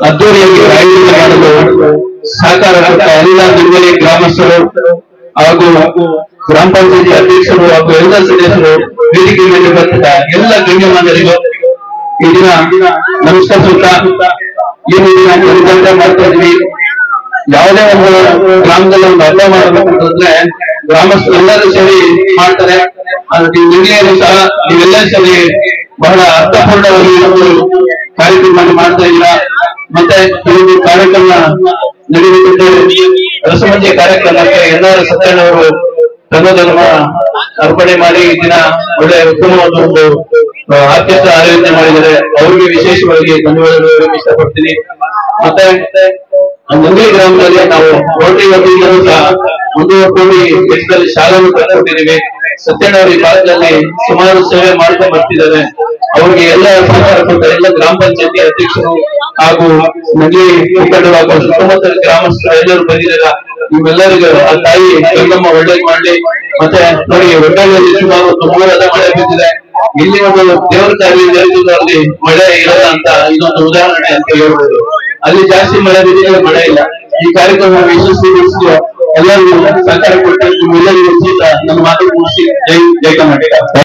ಅದ್ದೂರಿಯಾಗಿ ಆಯೋಜನೆ ಮಾಡಲು ಸಹಕಾರ ಕೊಟ್ಟ ಎಲ್ಲ ದುರ್ಗಲಿ ಗ್ರಾಮಸ್ಥರು ಹಾಗೂ ಗ್ರಾಮ ಪಂಚಾಯತಿ ಅಧ್ಯಕ್ಷರು ಹಾಗೂ ಎಲ್ಲ ಸದಸ್ಯರು ವೇದಿಕೆ ಮೇಲೆ ಬಂದ ಎಲ್ಲ ಗಣ್ಯಮಾನ್ಯರಿಗೂ ಈ ದಿನ ನಮಸ್ಕರಿಸುತ್ತಾ ಈ ದಿನ ಜನಗಣನೆ ಮಾಡ್ತಾ ಇದ್ವಿ. ಯಾವುದೇ ಒಂದು ಗ್ರಾಮದಲ್ಲಿ ಒಂದು ಹಬ್ಬ ಮಾಡಬೇಕಂತಂದ್ರೆ ಗ್ರಾಮಸ್ಥರೆಲ್ಲರೂ ಸೇರಿ ಮಾಡ್ತಾರೆ. ನಿಮಗೆಲ್ಲರೂ ಸಹ ನೀವೆಲ್ಲ ಸೇರಿ ಬಹಳ ಅರ್ಥಪೂರ್ಣವಾಗಿ ಒಂದು ಕಾರ್ಯಕ್ರಮ ಮಾಡ್ತಾ ಇಲ್ಲ. ಮತ್ತೆ ಈ ಒಂದು ಕಾರ್ಯಕ್ರಮ ನಡೆಯುತ್ತಿದ್ದು ರಸಮಂಜೆ ಕಾರ್ಯಕ್ರಮಕ್ಕೆ ಎಲ್ಲರೂ ಸತ್ಯನವರು ಧರ್ಮ ಅರ್ಪಣೆ ಮಾಡಿ ಈ ದಿನ ಒಳ್ಳೆ ಉತ್ತಮವಾದ ಒಂದು ಆರ್ಕೆಸ್ಟ್ರಾ ಆಯೋಜನೆ ಮಾಡಿದರೆ ಅವರಿಗೆ ವಿಶೇಷವಾಗಿ ಧನ್ಯವಾದಗಳು ಹೇಳಕ್ಕೆ ಇಷ್ಟಪಡ್ತೀನಿ. ಮತ್ತೆ ನಂದಿ ಗ್ರಾಮದಲ್ಲಿ ನಾವು ರೋಟರಿ ವತಿಯಿಂದಲೂ ಸಹ 1 ಕೋಟಿ ವೆಚ್ಚದಲ್ಲಿ ಶಾಲೆಯನ್ನು ಕಟ್ಟಿಕೊಟ್ಟಿದ್ದೀವಿ. ಸತ್ಯನವರು ಈ ಭಾಗದಲ್ಲಿ ಸುಮಾರು ಸೇವೆ ಮಾಡ್ಕೊಂಡು ಬರ್ತಿದ್ದಾರೆ. ಅವರಿಗೆ ಎಲ್ಲ ಸಹಕಾರ ಕೊಟ್ಟ ಎಲ್ಲ ಗ್ರಾಮ ಪಂಚಾಯತಿ ಅಧ್ಯಕ್ಷರು ಹಾಗೂ ನಂದಿ ಮುಖಂಡರು ಸುತ್ತಮುತ್ತಲ ಗ್ರಾಮಸ್ಥರು ಎಲ್ಲರೂ ಬಂದಿದ್ದಾರೆ. ನಿಮ್ಮೆಲ್ಲರಿಗೂ ಆ ತಾಯಿ ಗಂಗಮ್ಮ ಒಳ್ಳೇದು ಮಾಡ್ಲಿ. ಮತ್ತೆ ನೋಡಿ ಒಳ್ಳೆಯಲ್ಲಿ ಸುಮಾರು 3 ಮಳೆ ಬಿದ್ದಿದೆ. ಇಲ್ಲಿ ಒಂದು ದೇವರ ಕಾರ್ಯ ನಡೆಯುವುದರಲ್ಲಿ ಮಳೆ ಇರಲ್ಲ ಅಂತ ಇದೊಂದು ಉದಾಹರಣೆ ಅಂತ ಹೇಳ್ಬೋದು. ಅಲ್ಲಿ ಜಾಸ್ತಿ ಮಳೆ ಬಿದ್ದಿದ್ರೆ ಮಳೆ ಇಲ್ಲ. ಈ ಕಾರ್ಯಕ್ರಮ ಯಶಸ್ವಿಗೊಳಿಸುವ ಎಲ್ಲರಿಗೂ ಸಹಕಾರ ಕೊಟ್ಟು ನಿಮ್ಮೆಲ್ಲರಿಗೂ ನನ್ನ ಮಾತು ಮುಗಿಸಿ ಜೈ ಕರ್ನಾಟಕ.